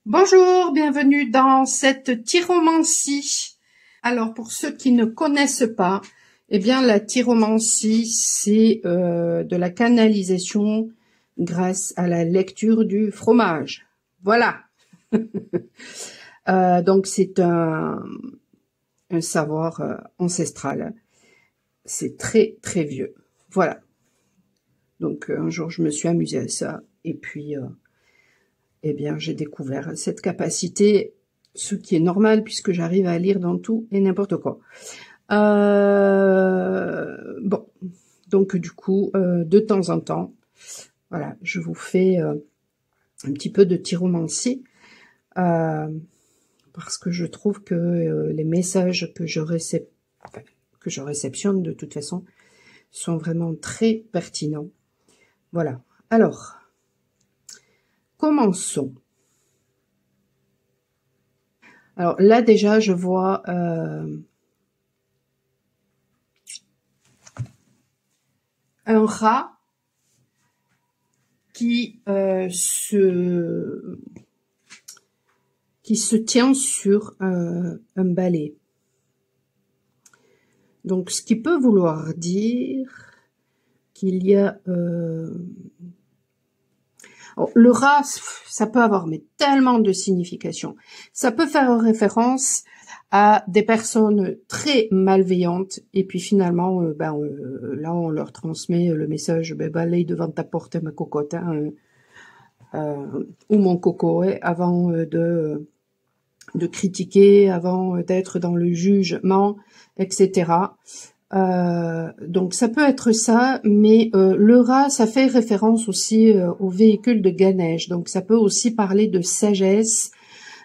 Bonjour, bienvenue dans cette tyromancie. Alors pour ceux qui ne connaissent pas, eh bien la tyromancie c'est de la canalisation grâce à la lecture du fromage. Voilà. Donc c'est un savoir ancestral. C'est très très vieux. Voilà. Donc un jour je me suis amusée à ça et puis eh bien, j'ai découvert cette capacité, ce qui est normal puisque j'arrive à lire dans tout et n'importe quoi. Bon, donc du coup, de temps en temps, voilà, je vous fais un petit peu de tyromancie parce que je trouve que les messages que je réceptionne de toute façon sont vraiment très pertinents. Voilà. Alors, commençons. Alors là déjà je vois un rat qui se tient sur un balai. Donc ce qui peut vouloir dire qu'il y a le rat, ça peut avoir mais tellement de significations. Ça peut faire référence à des personnes très malveillantes et puis finalement là on leur transmet le message balaye devant ta porte ma cocotte ou mon coco avant de critiquer, avant d'être dans le jugement, etc. Donc ça peut être ça, mais le rat, ça fait référence aussi au véhicule de Ganesh. Donc ça peut aussi parler de sagesse,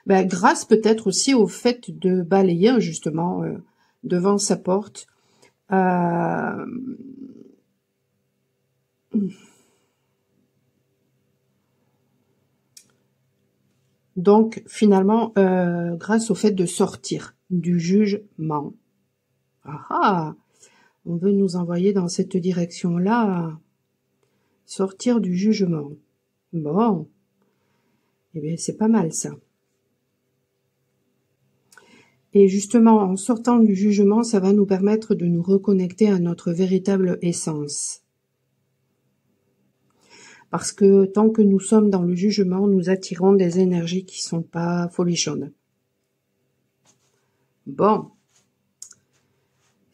grâce peut-être aussi au fait de balayer justement devant sa porte. Donc finalement, grâce au fait de sortir du jugement. On veut nous envoyer dans cette direction-là, sortir du jugement. Bon, eh bien c'est pas mal ça. Et justement, en sortant du jugement, ça va nous permettre de nous reconnecter à notre véritable essence. Parce que tant que nous sommes dans le jugement, nous attirons des énergies qui sont pas folichonnes. Bon,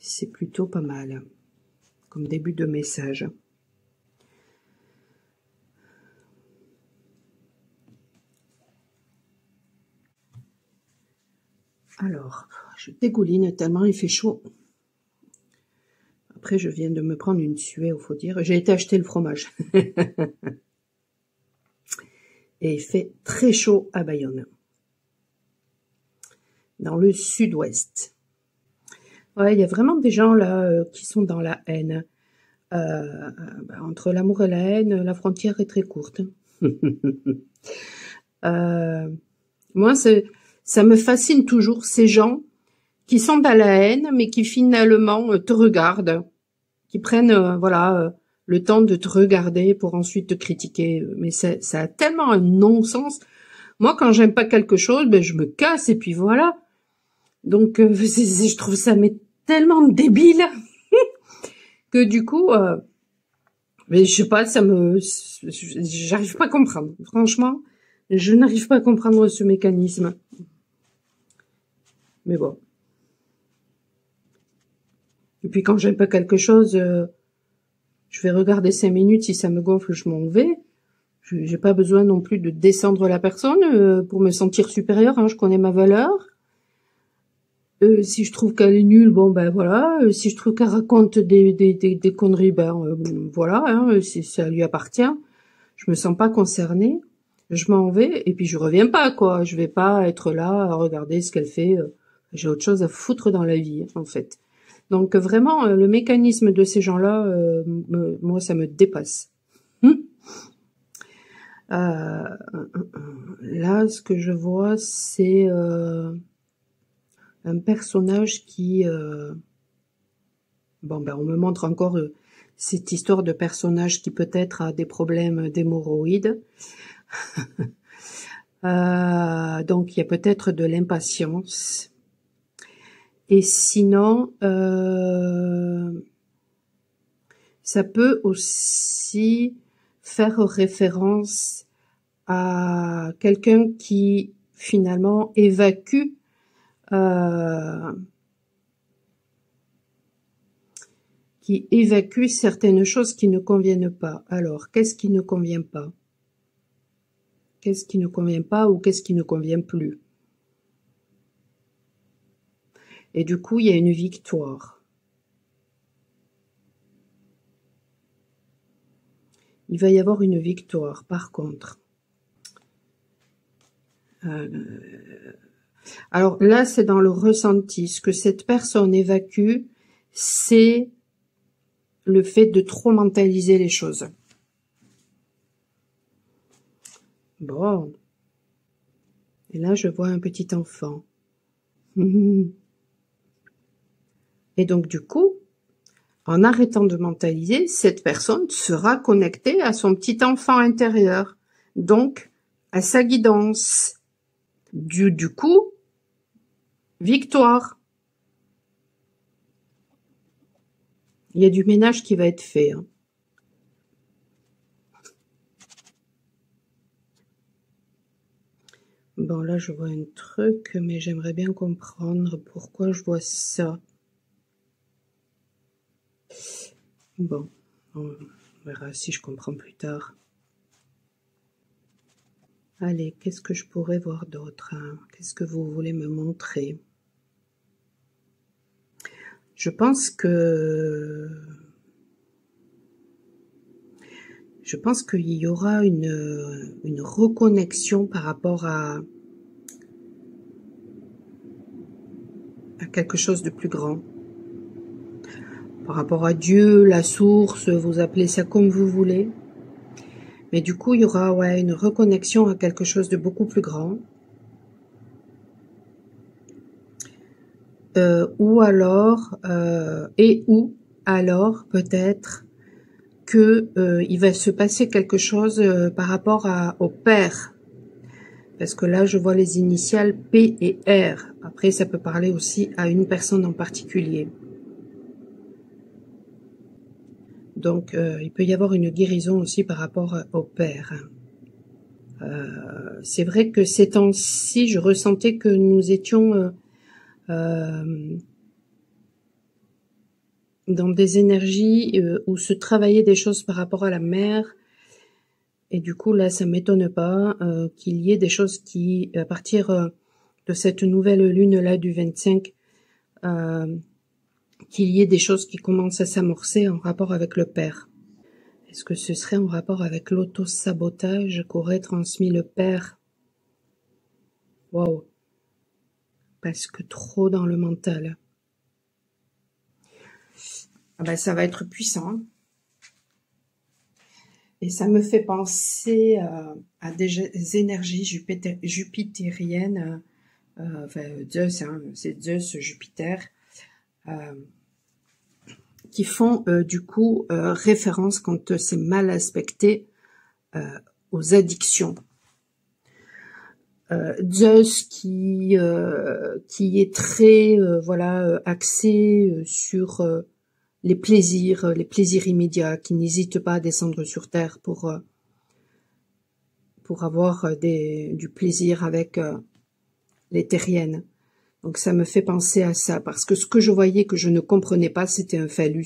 c'est plutôt pas mal comme début de message. Alors, je dégouline tellement il fait chaud. Après, je viens de me prendre une suée, il faut dire. J'ai été acheter le fromage. Et il fait très chaud à Bayonne. Dans le sud-ouest. Ouais, il y a vraiment des gens là qui sont dans la haine. Entre l'amour et la haine, la frontière est très courte. Moi, ça me fascine toujours, ces gens qui sont dans la haine, mais qui finalement te regardent, qui prennent le temps de te regarder pour ensuite te critiquer. Mais ça a tellement un non-sens. Moi, quand j'aime pas quelque chose, je me casse et puis voilà. Donc, je trouve ça mais tellement débile que du coup, mais je sais pas, j'arrive pas à comprendre. Franchement, je n'arrive pas à comprendre ce mécanisme. Mais bon. Et puis quand j'aime pas quelque chose, je vais regarder 5 minutes, si ça me gonfle, je m'en vais. J'ai pas besoin non plus de descendre la personne pour me sentir supérieure, hein, je connais ma valeur. Si je trouve qu'elle est nulle, bon voilà. Si je trouve qu'elle raconte des conneries, voilà, hein, si ça lui appartient. Je me sens pas concernée. Je m'en vais et puis je reviens pas, quoi. Je vais pas être là à regarder ce qu'elle fait. J'ai autre chose à foutre dans la vie, en fait. Donc vraiment, le mécanisme de ces gens-là, moi, ça me dépasse. Là, ce que je vois, c'est un personnage qui... on me montre encore cette histoire de personnage qui peut-être a des problèmes d'hémorroïdes. Donc, il y a peut-être de l'impatience. Et sinon, ça peut aussi faire référence à quelqu'un qui finalement évacue certaines choses qui ne conviennent pas. Alors, qu'est-ce qui ne convient pas? Qu'est-ce qui ne convient pas ou qu'est-ce qui ne convient plus? Et du coup, il y a une victoire. Il va y avoir une victoire, par contre. Alors là, c'est dans le ressenti. Ce que cette personne évacue, c'est le fait de trop mentaliser les choses. Bon. Et là, je vois un petit enfant. Et donc, du coup, en arrêtant de mentaliser, cette personne sera connectée à son petit enfant intérieur. Donc, à sa guidance. Du coup, victoire. Il y a du ménage qui va être fait. Hein. Bon, là, je vois un truc, mais j'aimerais bien comprendre pourquoi je vois ça. Bon, on verra si je comprends plus tard. Allez, qu'est-ce que je pourrais voir d'autre? Hein? Qu'est-ce que vous voulez me montrer? Je pense qu'il y aura une reconnexion par rapport à quelque chose de plus grand. Par rapport à Dieu, la source, vous appelez ça comme vous voulez. Mais du coup, il y aura une reconnexion à quelque chose de beaucoup plus grand. Ou alors peut-être que il va se passer quelque chose par rapport au père. Parce que là, je vois les initiales P et R. Après, ça peut parler aussi à une personne en particulier. Donc, il peut y avoir une guérison aussi par rapport au père. C'est vrai que ces temps-ci, je ressentais que nous étions dans des énergies où se travaillaient des choses par rapport à la mère. Et du coup, là, ça m'étonne pas qu'il y ait des choses qui, à partir de cette nouvelle lune-là du 25, qu'il y ait des choses qui commencent à s'amorcer en rapport avec le père. Est-ce que ce serait en rapport avec l'auto-sabotage qu'aurait transmis le père? Waouh! Parce que trop dans le mental. Ah ben, ça va être puissant. Et ça me fait penser à des énergies jupitériennes, enfin Zeus, hein, c'est Zeus, Jupiter, qui font du coup référence quand c'est mal aspecté aux addictions. Zeus qui est très axé sur les plaisirs immédiats, qui n'hésitent pas à descendre sur terre pour avoir du plaisir avec les terriennes. Donc ça me fait penser à ça, parce que ce que je voyais que je ne comprenais pas, c'était un phallus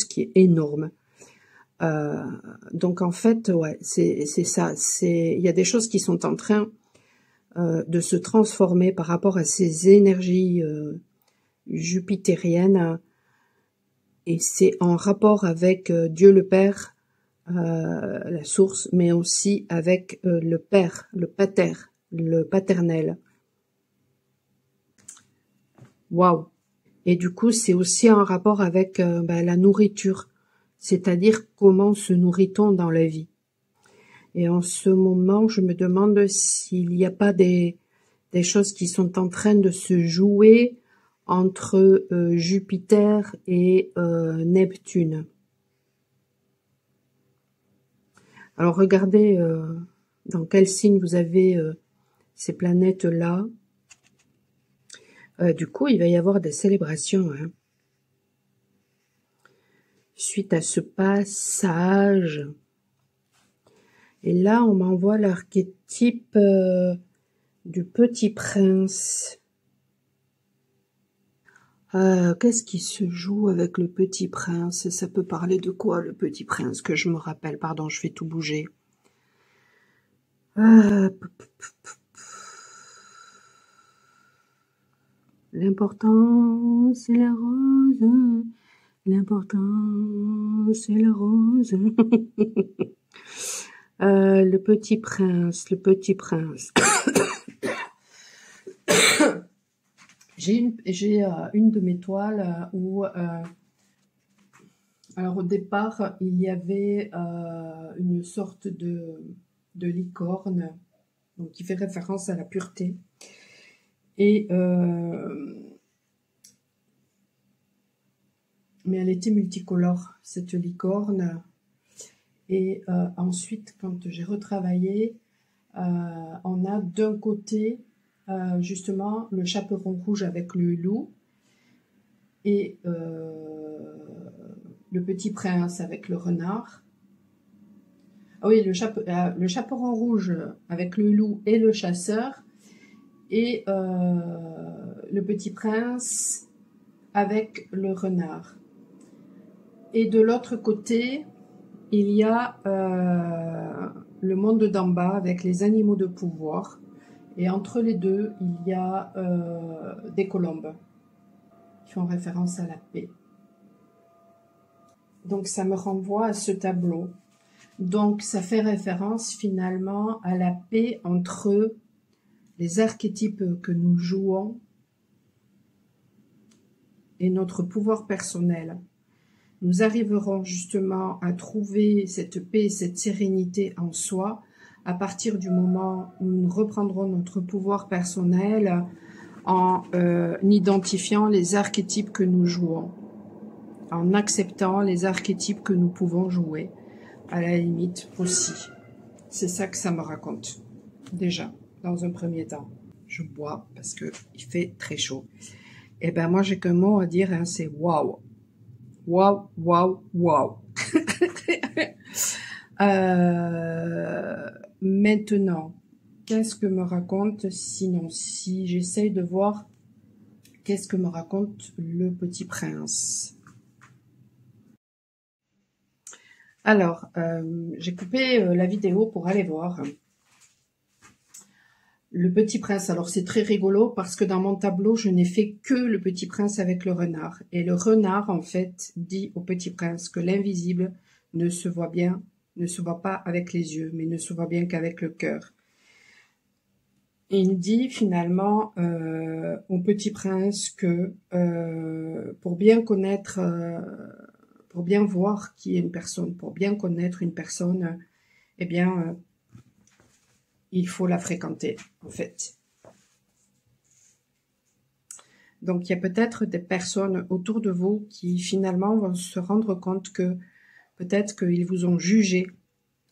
qui est énorme. Donc en fait, ouais, c'est ça. Il y a des choses qui sont en train de se transformer par rapport à ces énergies jupitériennes, et c'est en rapport avec Dieu le Père, la source, mais aussi avec le Père, le Pater, le paternel. Waouh! Et du coup, c'est aussi en rapport avec la nourriture, c'est-à-dire comment se nourrit-on dans la vie. Et en ce moment, je me demande s'il n'y a pas des choses qui sont en train de se jouer entre Jupiter et Neptune. Alors regardez dans quel signe vous avez ces planètes-là. Du coup, il va y avoir des célébrations, hein. Suite à ce passage. Et là, on m'envoie l'archétype du petit prince. Qu'est-ce qui se joue avec le petit prince? Ça peut parler de quoi, le petit prince? Que je me rappelle, pardon, je fais tout bouger. L'important, c'est la rose. L'important, c'est la rose. Le petit prince, le petit prince. J'ai une de mes toiles où, alors au départ, il y avait une sorte de licorne, donc qui fait référence à la pureté. Et mais elle était multicolore, cette licorne. Et ensuite, quand j'ai retravaillé, on a d'un côté justement le chaperon rouge avec le loup et le petit prince avec le renard. Ah oui, le chaperon rouge avec le loup et le chasseur, et le petit prince avec le renard. Et de l'autre côté, il y a le monde d'en bas avec les animaux de pouvoir. Et entre les deux, il y a des colombes qui font référence à la paix. Donc ça me renvoie à ce tableau. Donc ça fait référence finalement à la paix entre les archétypes que nous jouons et notre pouvoir personnel. Nous arriverons justement à trouver cette paix, cette sérénité en soi à partir du moment où nous reprendrons notre pouvoir personnel en identifiant les archétypes que nous jouons, en acceptant les archétypes que nous pouvons jouer, à la limite aussi. C'est ça que ça me raconte, déjà, dans un premier temps. Je bois parce que il fait très chaud. Et ben moi j'ai qu'un mot à dire, hein, c'est waouh. Waouh, waouh, waouh. Maintenant, qu'est-ce que me raconte, sinon, si j'essaye de voir qu'est-ce que me raconte le petit prince. Alors, j'ai coupé la vidéo pour aller voir le petit prince. Alors, c'est très rigolo parce que dans mon tableau, je n'ai fait que le petit prince avec le renard. Et le renard, en fait, dit au petit prince que l'invisible ne se voit pas avec les yeux, mais ne se voit bien qu'avec le cœur. Et il dit finalement au petit prince que pour bien connaître, pour bien voir qui est une personne, pour bien connaître une personne, eh bien, il faut la fréquenter, en fait. Donc, il y a peut-être des personnes autour de vous qui, finalement, vont se rendre compte que peut-être qu'ils vous ont jugé,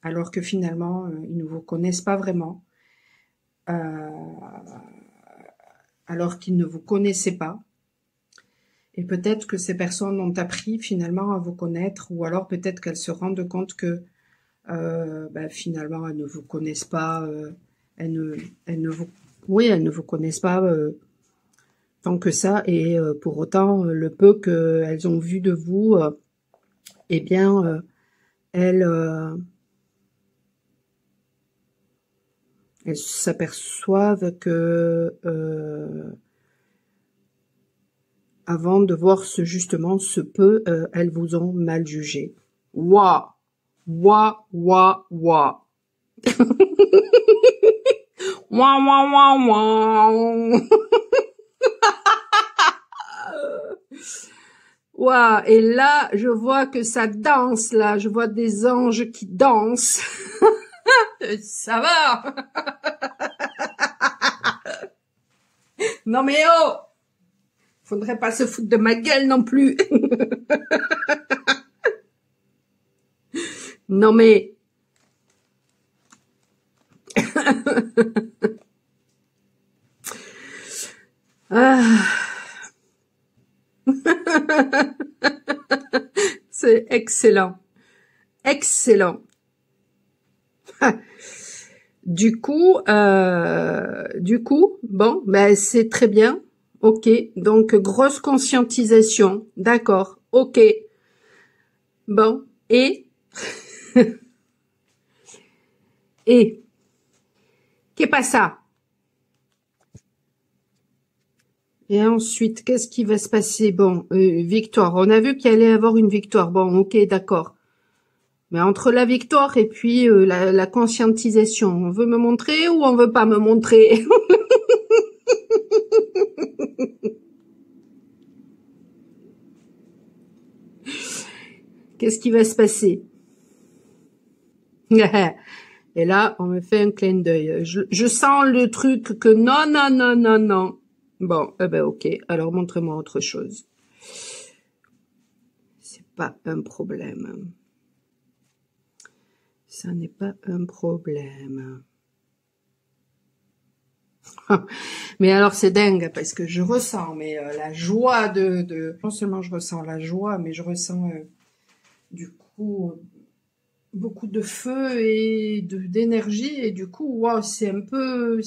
alors que finalement, ils ne vous connaissent pas vraiment, alors qu'ils ne vous connaissaient pas. Et peut-être que ces personnes ont appris, finalement, à vous connaître, ou alors peut-être qu'elles se rendent compte que finalement, elles ne vous connaissent pas, elles ne vous connaissent pas tant que ça, et pour autant, le peu qu'elles ont vu de vous, eh bien, elles s'aperçoivent que avant de voir justement ce peu, elles vous ont mal jugé. Waouh! Waouh, waouh, waouh. Waouh, waouh, waouh, waouh. Waouh, et là, je vois que ça danse, là. Je vois des anges qui dansent. Ça va. Non mais oh! Faudrait pas se foutre de ma gueule non plus. Non mais Ah, c'est excellent, excellent. Bon, ben c'est très bien. Ok, donc grosse conscientisation, d'accord. Ok, bon, et, qu'est pas ça? Et ensuite, qu'est-ce qui va se passer? Bon, victoire. On a vu qu'il allait avoir une victoire. Bon, ok, d'accord. Mais entre la victoire et puis la conscientisation, on veut me montrer ou on veut pas me montrer? Qu'est-ce qui va se passer? Et là, on me fait un clin d'œil. Je sens le truc que non, non, non, non, non. Bon, eh ben ok. Alors montrez-moi autre chose. C'est pas un problème. Ça n'est pas un problème. Mais alors c'est dingue parce que je ressens la joie non seulement je ressens la joie, mais je ressens du coup beaucoup de feu et d'énergie et du coup waouh, c'est un peu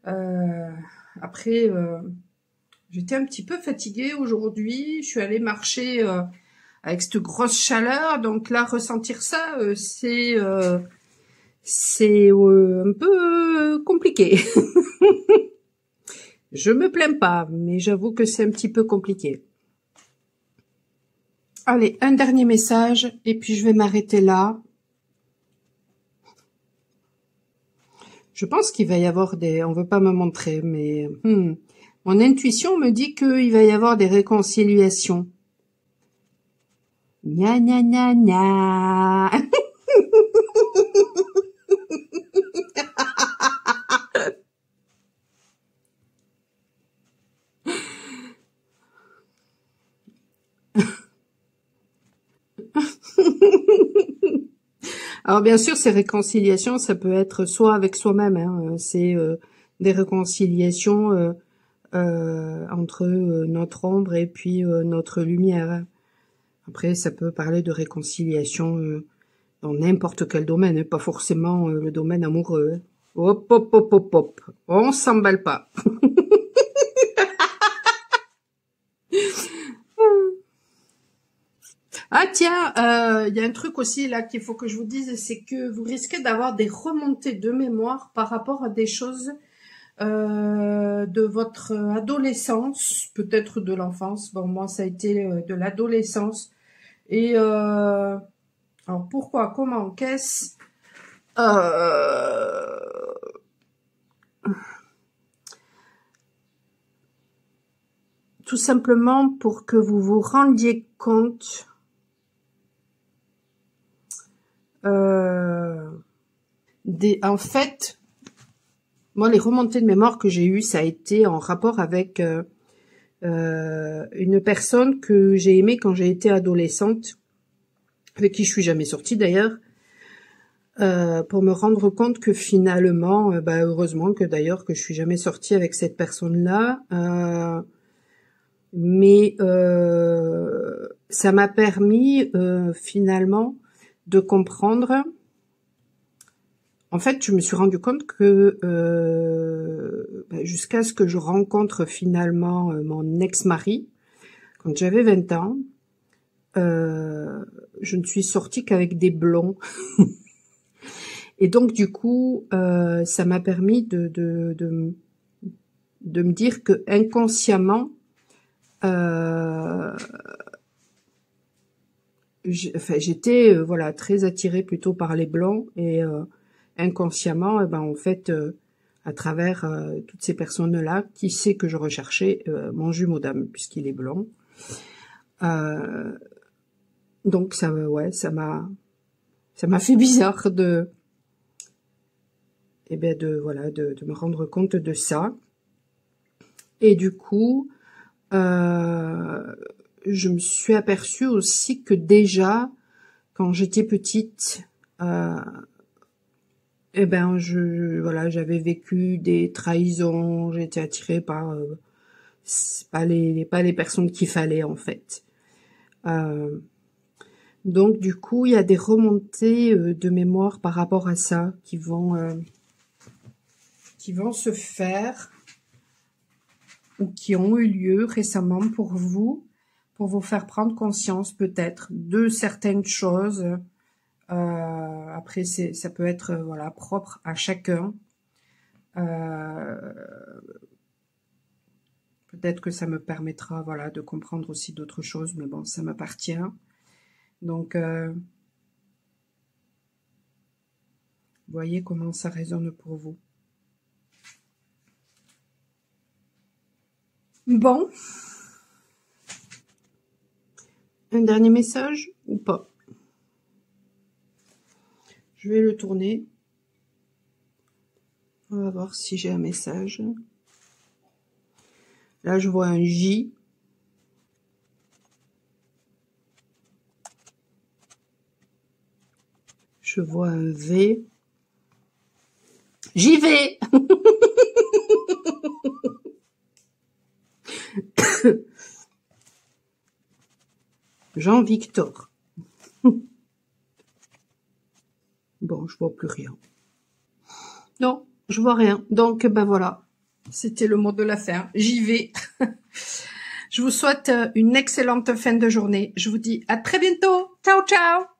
euh, après j'étais un petit peu fatiguée aujourd'hui, je suis allée marcher avec cette grosse chaleur, donc là ressentir ça c'est un peu compliqué. Je me plains pas, mais j'avoue que c'est un petit peu compliqué. Allez, un dernier message, et puis je vais m'arrêter là. Je pense qu'il va y avoir on veut pas me montrer, mais mon intuition me dit qu'il va y avoir des réconciliations. Gna gna gna gna. Alors bien sûr, ces réconciliations, ça peut être soit avec soi-même, hein, c'est des réconciliations entre notre ombre et puis notre lumière. Après, ça peut parler de réconciliation dans n'importe quel domaine, hein, pas forcément le domaine amoureux. Hein. Hop, hop, hop, hop, hop. On s'emballe pas. Ah tiens, il y a un truc aussi là qu'il faut que je vous dise, c'est que vous risquez d'avoir des remontées de mémoire par rapport à des choses de votre adolescence, peut-être de l'enfance. Bon, moi, ça a été de l'adolescence. Et alors pourquoi, comment, qu'est-ce tout simplement pour que vous vous rendiez compte en fait, moi, les remontées de mémoire que j'ai eues, ça a été en rapport avec une personne que j'ai aimée quand j'ai été adolescente, avec qui je suis jamais sortie d'ailleurs, pour me rendre compte que finalement, heureusement que d'ailleurs que je suis jamais sortie avec cette personne-là, mais ça m'a permis finalement de comprendre. En fait, je me suis rendu compte que jusqu'à ce que je rencontre finalement mon ex-mari, quand j'avais 20 ans, je ne suis sortie qu'avec des blonds. Et donc du coup, ça m'a permis de me dire que inconsciemment, j'étais voilà très attirée plutôt par les blonds et inconsciemment, en fait, à travers toutes ces personnes-là, qui sait que je recherchais mon jumeau d'âme puisqu'il est blond. Donc ça, ouais, ça m'a fait bizarre de me rendre compte de ça. Et du coup, je me suis aperçue aussi que déjà, quand j'étais petite, Eh ben, voilà, j'avais vécu des trahisons, j'étais attirée par pas les personnes qu'il fallait en fait. Donc du coup, il y a des remontées de mémoire par rapport à ça qui vont se faire ou qui ont eu lieu récemment pour vous faire prendre conscience peut-être de certaines choses. Après, ça peut être voilà propre à chacun. Peut-être que ça me permettra voilà de comprendre aussi d'autres choses, mais bon, ça m'appartient. Donc, voyez comment ça résonne pour vous. Bon. Un dernier message ou pas? Je vais le tourner. On va voir si j'ai un message. Là, je vois un J. Je vois un V. J'y vais. Jean-Victor. Bon, je vois plus rien. Non, je vois rien. Donc, ben voilà. C'était le mot de la fin. J'y vais. Je vous souhaite une excellente fin de journée. Je vous dis à très bientôt. Ciao, ciao.